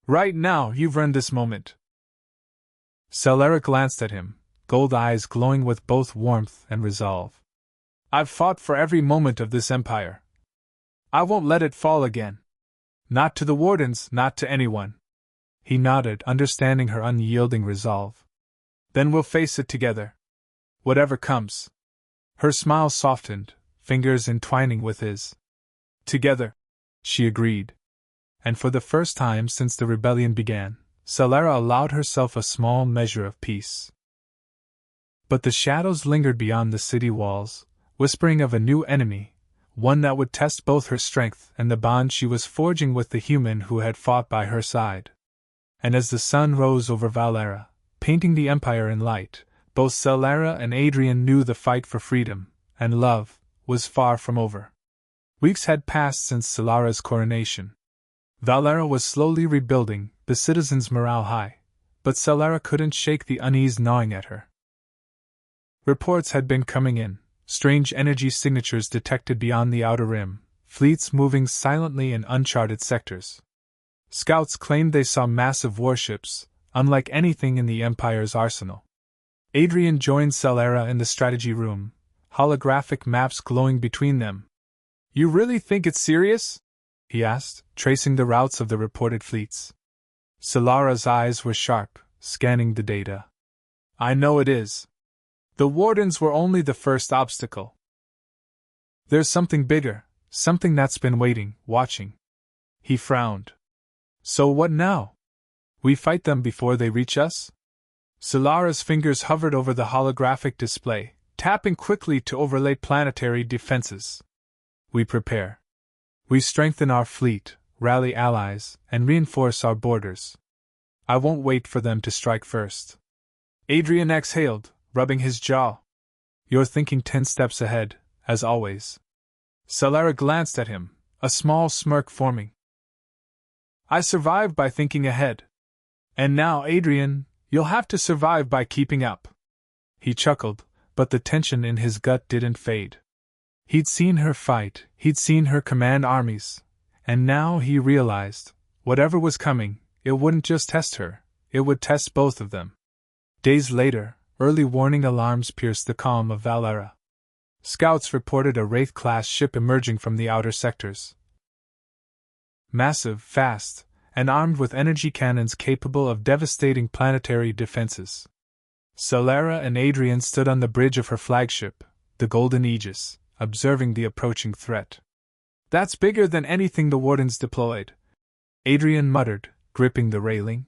Right now, you've earned this moment. Selara glanced at him, gold eyes glowing with both warmth and resolve. I've fought for every moment of this empire. I won't let it fall again. Not to the wardens, not to anyone. He nodded, understanding her unyielding resolve. Then we'll face it together. Whatever comes. Her smile softened, fingers entwining with his. Together, she agreed. And for the first time since the rebellion began, Selara allowed herself a small measure of peace. But the shadows lingered beyond the city walls, whispering of a new enemy, one that would test both her strength and the bond she was forging with the human who had fought by her side. And as the sun rose over Selara, painting the empire in light, both Selara and Adrian knew the fight for freedom and love was far from over. Weeks had passed since Selara's coronation. Selara was slowly rebuilding, the citizens' morale high, but Selara couldn't shake the unease gnawing at her. Reports had been coming in, strange energy signatures detected beyond the outer rim, fleets moving silently in uncharted sectors. Scouts claimed they saw massive warships, unlike anything in the Empire's arsenal. Adrian joined Selara in the strategy room, holographic maps glowing between them. You really think it's serious? He asked, tracing the routes of the reported fleets. Selara's eyes were sharp, scanning the data. I know it is. The wardens were only the first obstacle. There's something bigger, something that's been waiting, watching. He frowned. So what now? We fight them before they reach us? Selara's fingers hovered over the holographic display, tapping quickly to overlay planetary defenses. We prepare. We strengthen our fleet, rally allies, and reinforce our borders. I won't wait for them to strike first. Adrian exhaled, rubbing his jaw. You're thinking 10 steps ahead, as always. Selara glanced at him, a small smirk forming. I survived by thinking ahead. And now, Adrian, you'll have to survive by keeping up. He chuckled, but the tension in his gut didn't fade. He'd seen her fight, he'd seen her command armies, and now he realized, whatever was coming, it wouldn't just test her, it would test both of them. Days later, early warning alarms pierced the calm of Selara. Scouts reported a Wraith-class ship emerging from the outer sectors. Massive, fast, and armed with energy cannons capable of devastating planetary defenses. Selara and Adrian stood on the bridge of her flagship, the Golden Aegis, observing the approaching threat. That's bigger than anything the wardens deployed, Adrian muttered, gripping the railing.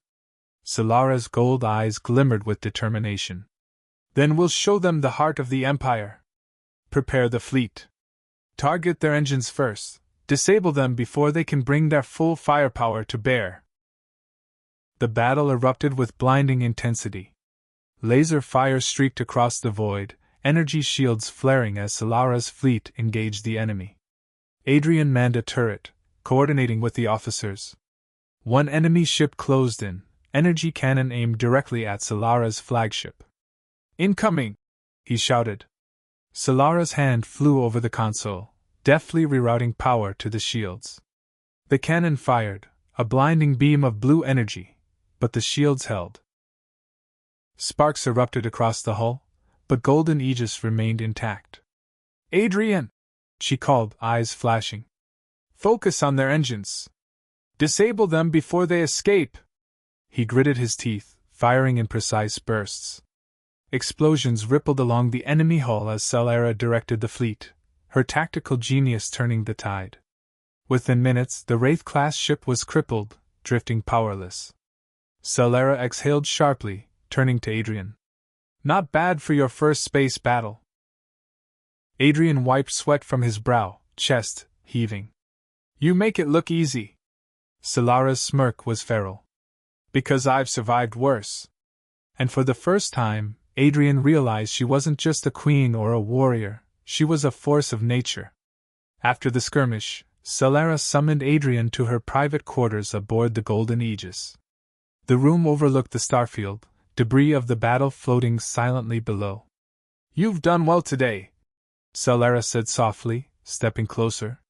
Selara's gold eyes glimmered with determination. Then we'll show them the heart of the Empire. Prepare the fleet. Target their engines first, disable them before they can bring their full firepower to bear. The battle erupted with blinding intensity. Laser fire streaked across the void, energy shields flaring as Selara's fleet engaged the enemy. Adrian manned a turret, coordinating with the officers. One enemy ship closed in, energy cannon aimed directly at Selara's flagship. "Incoming!" he shouted. Selara's hand flew over the console, deftly rerouting power to the shields. The cannon fired, a blinding beam of blue energy, but the shields held. Sparks erupted across the hull, but Golden Aegis remained intact. "Adrian!" she called, eyes flashing. "Focus on their engines. Disable them before they escape!" He gritted his teeth, firing in precise bursts. Explosions rippled along the enemy hull as Selara directed the fleet, her tactical genius turning the tide. Within minutes, the Wraith-class ship was crippled, drifting powerless. Selara exhaled sharply, turning to Adrian. "Not bad for your first space battle." Adrian wiped sweat from his brow, chest heaving. "You make it look easy." Selara's smirk was feral. "Because I've survived worse." And for the first time, Adrian realized she wasn't just a queen or a warrior, she was a force of nature. After the skirmish, Selara summoned Adrian to her private quarters aboard the Golden Aegis. The room overlooked the starfield, debris of the battle floating silently below. "You've done well today," Selara said softly, stepping closer.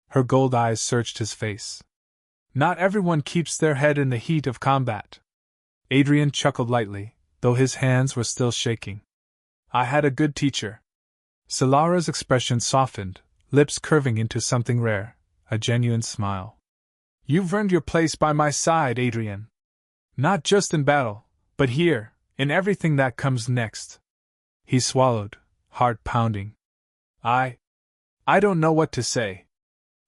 Her gold eyes searched his face. "Not everyone keeps their head in the heat of combat." Adrian chuckled lightly, though his hands were still shaking. "I had a good teacher." Selara's expression softened, lips curving into something rare, a genuine smile. "You've earned your place by my side, Adrian. Not just in battle, but here, in everything that comes next." He swallowed, heart pounding. I don't know what to say."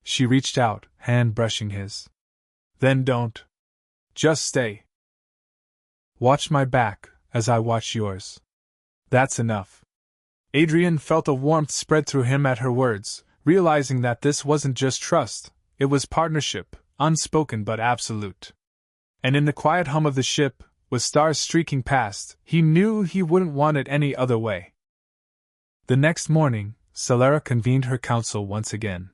She reached out, hand brushing his. "Then don't. Just stay. Watch my back, as I watch yours. That's enough." Adrian felt a warmth spread through him at her words, realizing that this wasn't just trust, it was partnership, unspoken but absolute. And in the quiet hum of the ship, with stars streaking past, he knew he wouldn't want it any other way. The next morning, Selara convened her council once again.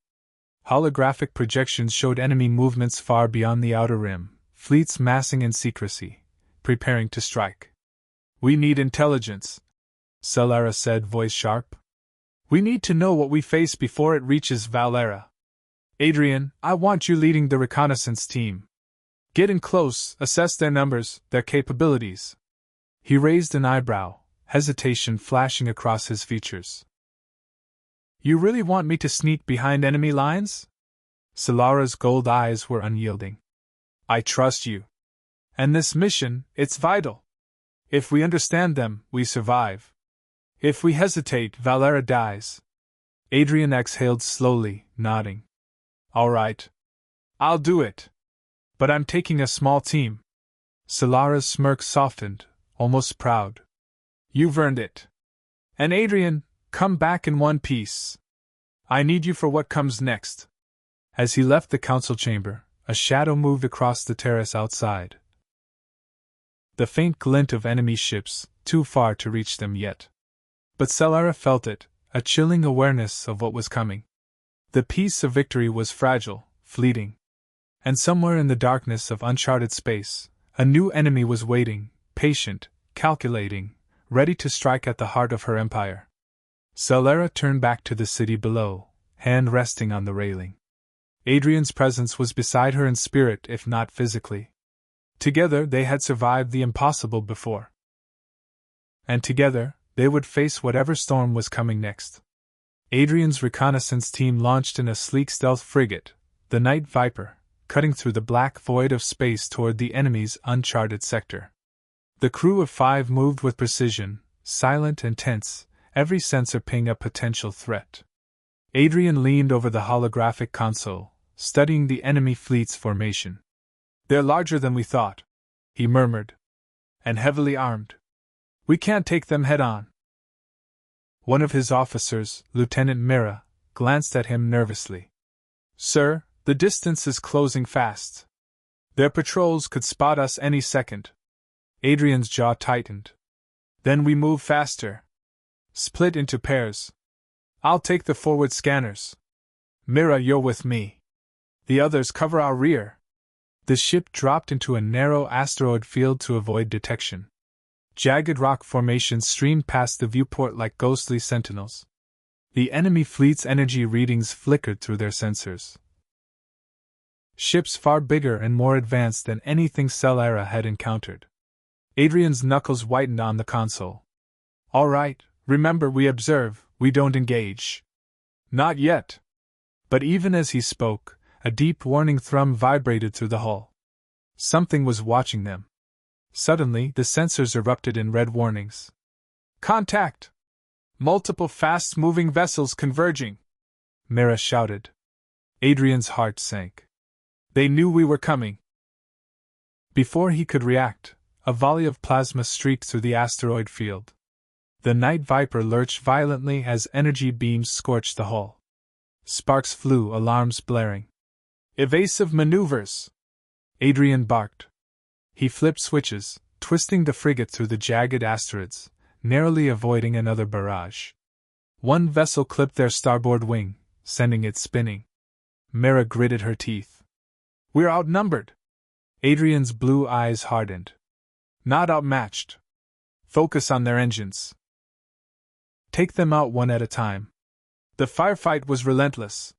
Holographic projections showed enemy movements far beyond the outer rim, fleets massing in secrecy, preparing to strike. "We need intelligence," Selara said, voice sharp. "We need to know what we face before it reaches Valera. Adrian, I want you leading the reconnaissance team. Get in close, assess their numbers, their capabilities." He raised an eyebrow, hesitation flashing across his features. "You really want me to sneak behind enemy lines?" Selara's gold eyes were unyielding. "I trust you. And this mission, it's vital. If we understand them, we survive. If we hesitate, Valera dies." Adrian exhaled slowly, nodding. "All right. I'll do it. But I'm taking a small team." Selara's smirk softened, almost proud. "You've earned it. And Adrian, come back in one piece. I need you for what comes next." As he left the council chamber, a shadow moved across the terrace outside. The faint glint of enemy ships, too far to reach them yet. But Selara felt it, a chilling awareness of what was coming. The peace of victory was fragile, fleeting. And somewhere in the darkness of uncharted space, a new enemy was waiting, patient, calculating, ready to strike at the heart of her empire. Selara turned back to the city below, hand resting on the railing. Adrian's presence was beside her in spirit if not physically. Together they had survived the impossible before. And together, they would face whatever storm was coming next. Adrian's reconnaissance team launched in a sleek stealth frigate, the Night Viper, cutting through the black void of space toward the enemy's uncharted sector. The crew of 5 moved with precision, silent and tense, every sensor pinging a potential threat. Adrian leaned over the holographic console, studying the enemy fleet's formation. "They're larger than we thought," he murmured. "And heavily armed. We can't take them head-on." One of his officers, Lieutenant Mira, glanced at him nervously. "Sir, the distance is closing fast. Their patrols could spot us any second." Adrian's jaw tightened. "Then we move faster." Split into pairs. I'll take the forward scanners. Mira, you're with me. The others cover our rear. The ship dropped into a narrow asteroid field to avoid detection. Jagged rock formations streamed past the viewport like ghostly sentinels. The enemy fleet's energy readings flickered through their sensors. Ships far bigger and more advanced than anything Selara had encountered. Adrian's knuckles whitened on the console. All right, remember, we observe, we don't engage. Not yet. But even as he spoke, a deep warning thrum vibrated through the hull. Something was watching them. Suddenly, the sensors erupted in red warnings. Contact! Multiple fast-moving vessels converging! Mira shouted. Adrian's heart sank. They knew we were coming. Before he could react, a volley of plasma streaked through the asteroid field. The Night Viper lurched violently as energy beams scorched the hull. Sparks flew, alarms blaring. Evasive maneuvers! Adrian barked. He flipped switches, twisting the frigate through the jagged asteroids, narrowly avoiding another barrage. One vessel clipped their starboard wing, sending it spinning. Mira gritted her teeth. We're outnumbered! Adrian's blue eyes hardened. Not outmatched. Focus on their engines. Take them out one at a time. The firefight was relentless.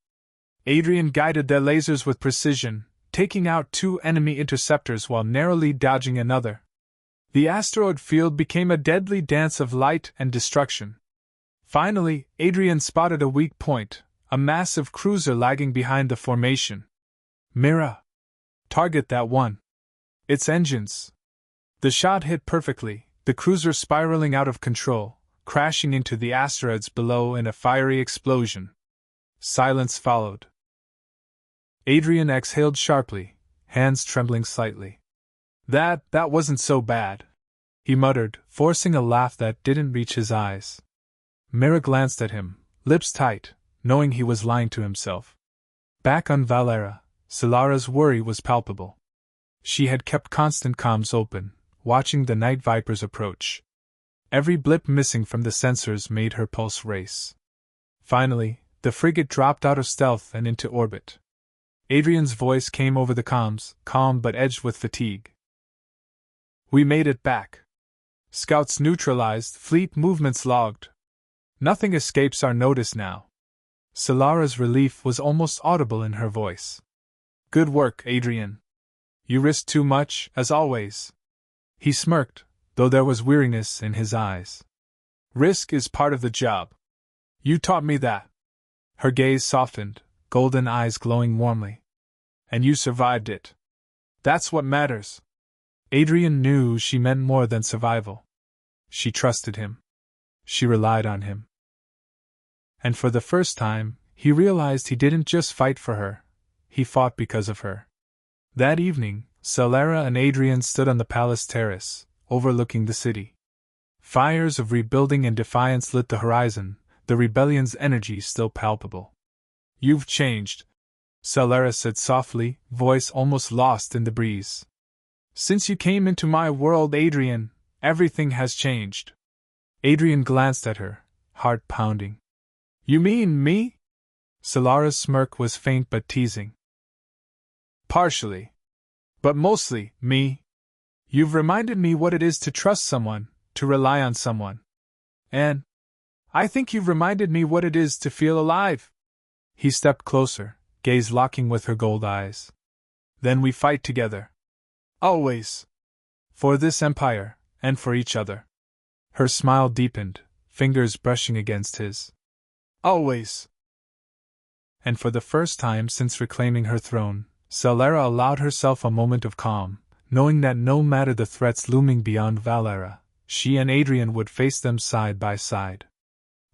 Adrian guided their lasers with precision, taking out 2 enemy interceptors while narrowly dodging another. The asteroid field became a deadly dance of light and destruction. Finally, Adrian spotted a weak point, a massive cruiser lagging behind the formation. Mira! Target that one. Its engines. The shot hit perfectly, the cruiser spiraling out of control, crashing into the asteroids below in a fiery explosion. Silence followed. Adrian exhaled sharply, hands trembling slightly. That wasn't so bad, he muttered, forcing a laugh that didn't reach his eyes. Mira glanced at him, lips tight, knowing he was lying to himself. Back on Valera, Selara's worry was palpable. She had kept constant comms open, watching the Night Vipers approach. Every blip missing from the sensors made her pulse race. Finally, the frigate dropped out of stealth and into orbit. Adrian's voice came over the comms, calm but edged with fatigue. We made it back. Scouts neutralized, fleet movements logged. Nothing escapes our notice now. Selara's relief was almost audible in her voice. Good work, Adrian. You risked too much, as always. He smirked, though there was weariness in his eyes. Risk is part of the job. You taught me that. Her gaze softened, golden eyes glowing warmly. And you survived it. That's what matters. Adrian knew she meant more than survival. She trusted him. She relied on him. And for the first time, he realized he didn't just fight for her, he fought because of her. That evening, Selara and Adrian stood on the palace terrace, overlooking the city. Fires of rebuilding and defiance lit the horizon, the rebellion's energy still palpable. You've changed, Selara said softly, voice almost lost in the breeze. Since you came into my world, Adrian, everything has changed. Adrian glanced at her, heart pounding. You mean me? Selara's smirk was faint but teasing. Partially. But mostly, me. You've reminded me what it is to trust someone, to rely on someone. And I think you've reminded me what it is to feel alive. He stepped closer, gaze locking with her gold eyes. Then we fight together. Always. For this empire, and for each other. Her smile deepened, fingers brushing against his. Always. And for the first time since reclaiming her throne, Selara allowed herself a moment of calm, knowing that no matter the threats looming beyond Valera, she and Adrian would face them side by side.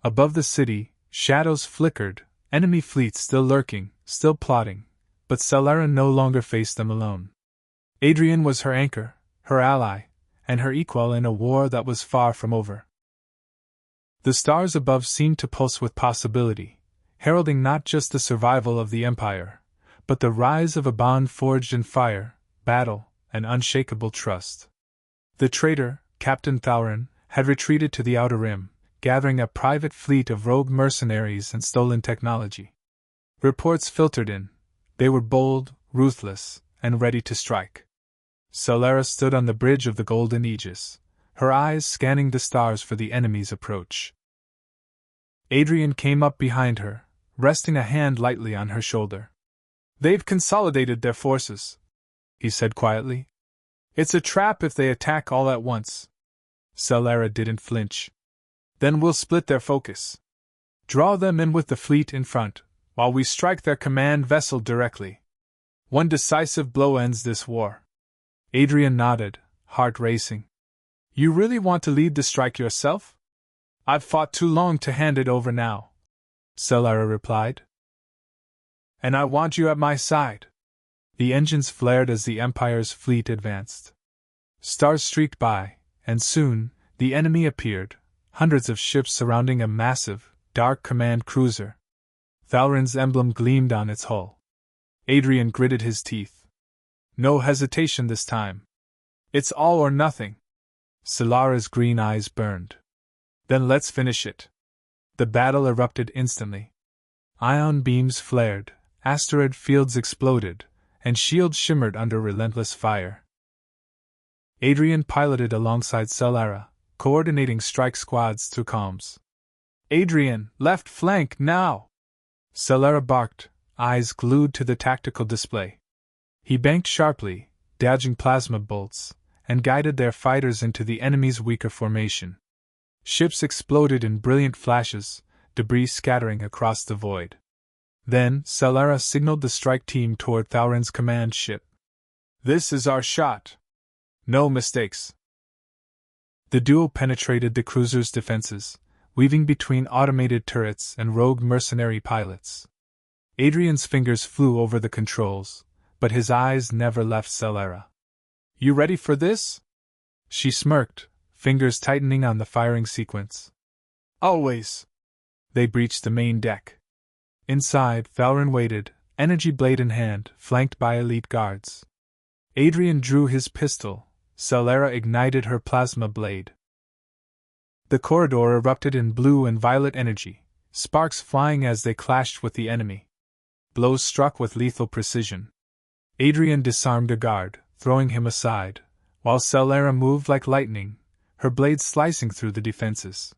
Above the city, shadows flickered, enemy fleets still lurking, still plotting, but Selara no longer faced them alone. Adrian was her anchor, her ally, and her equal in a war that was far from over. The stars above seemed to pulse with possibility, heralding not just the survival of the Empire, but the rise of a bond forged in fire, battle, and unshakable trust. The traitor, Captain Thauron, had retreated to the Outer Rim, gathering a private fleet of rogue mercenaries and stolen technology. Reports filtered in. They were bold, ruthless, and ready to strike. Selara stood on the bridge of the Golden Aegis, her eyes scanning the stars for the enemy's approach. Adrian came up behind her, resting a hand lightly on her shoulder. "They've consolidated their forces," he said quietly. "It's a trap if they attack all at once." Selara didn't flinch. "Then we'll split their focus. Draw them in with the fleet in front, while we strike their command vessel directly. One decisive blow ends this war." Adrian nodded, heart racing. "You really want to lead the strike yourself?" "I've fought too long to hand it over now," Selara replied. "And I want you at my side." The engines flared as the Empire's fleet advanced. Stars streaked by, and soon, the enemy appeared, hundreds of ships surrounding a massive, dark command cruiser. Thalrin's emblem gleamed on its hull. Adrian gritted his teeth. "No hesitation this time. It's all or nothing." Selara's green eyes burned. "Then let's finish it." The battle erupted instantly. Ion beams flared, asteroid fields exploded, and shields shimmered under relentless fire. Adrian piloted alongside Selara, coordinating strike squads through comms. "Adrian, left flank, now!" Selara barked, eyes glued to the tactical display. He banked sharply, dodging plasma bolts, and guided their fighters into the enemy's weaker formation. Ships exploded in brilliant flashes, debris scattering across the void. Then, Selara signaled the strike team toward Thalrin's command ship. "This is our shot. No mistakes." The duo penetrated the cruiser's defenses, weaving between automated turrets and rogue mercenary pilots. Adrian's fingers flew over the controls, but his eyes never left Selara. "You ready for this?" She smirked, fingers tightening on the firing sequence. "Always." They breached the main deck. Inside, Thalrin waited, energy blade in hand, flanked by elite guards. Adrian drew his pistol. Selara ignited her plasma blade. The corridor erupted in blue and violet energy, sparks flying as they clashed with the enemy. Blows struck with lethal precision. Adrian disarmed a guard, throwing him aside, while Selara moved like lightning, her blade slicing through the defenses.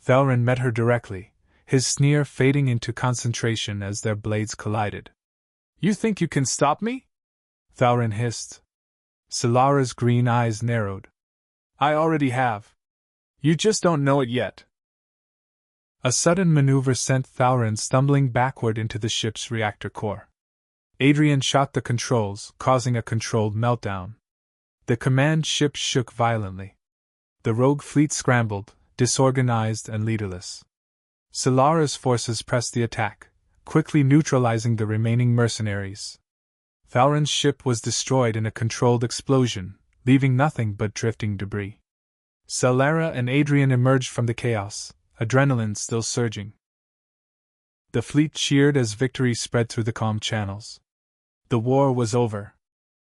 Thalrin met her directly, his sneer fading into concentration as their blades collided. "You think you can stop me?" Thalrin hissed. Selara's green eyes narrowed. "I already have. You just don't know it yet." A sudden maneuver sent Thalrin stumbling backward into the ship's reactor core. Adrian shot the controls, causing a controlled meltdown. The command ship shook violently. The rogue fleet scrambled, disorganized and leaderless. Selara's forces pressed the attack, quickly neutralizing the remaining mercenaries. Thalrin's ship was destroyed in a controlled explosion, leaving nothing but drifting debris. Selara and Adrian emerged from the chaos, adrenaline still surging. The fleet cheered as victory spread through the calm channels. The war was over.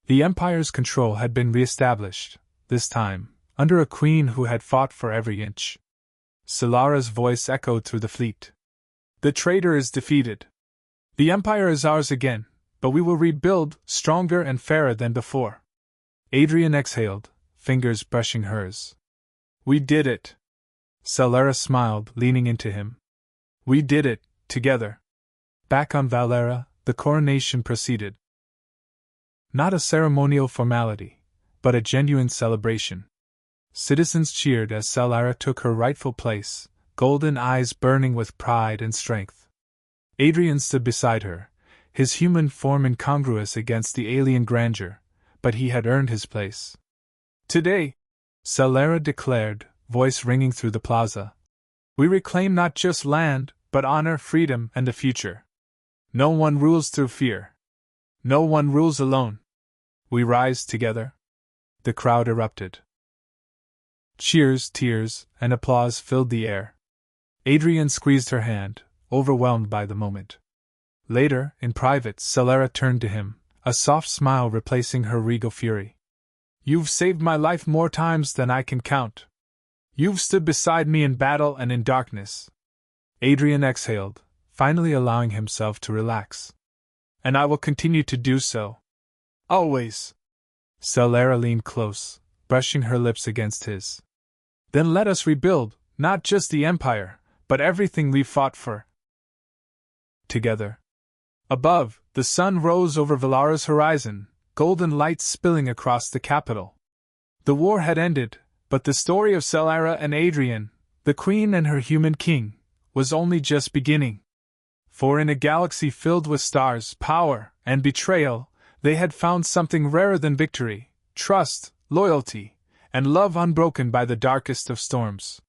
The Empire's control had been re-established, this time, under a queen who had fought for every inch. Selara's voice echoed through the fleet. "The traitor is defeated. The Empire is ours again, but we will rebuild, stronger and fairer than before." Adrian exhaled, fingers brushing hers. "We did it." Selara smiled, leaning into him. "We did it, together." Back on Valera, the coronation proceeded. Not a ceremonial formality, but a genuine celebration. Citizens cheered as Selara took her rightful place, golden eyes burning with pride and strength. Adrian stood beside her, his human form incongruous against the alien grandeur, but he had earned his place. "Today," Selara declared, voice ringing through the plaza, "we reclaim not just land, but honor, freedom, and the future. No one rules through fear. No one rules alone. We rise together." The crowd erupted. Cheers, tears, and applause filled the air. Adrian squeezed her hand, overwhelmed by the moment. Later, in private, Selara turned to him, a soft smile replacing her regal fury. "You've saved my life more times than I can count. You've stood beside me in battle and in darkness. Adrian exhaled, finally allowing himself to relax. And I will continue to do so. Always. Selara leaned close, brushing her lips against his. Then let us rebuild, not just the Empire, but everything we fought for. Together. Above, the sun rose over Velara's horizon, golden light spilling across the capital. The war had ended, but the story of Selara and Adrian, the queen and her human king, was only just beginning. For in a galaxy filled with stars, power, and betrayal, they had found something rarer than victory: trust, loyalty, and love unbroken by the darkest of storms.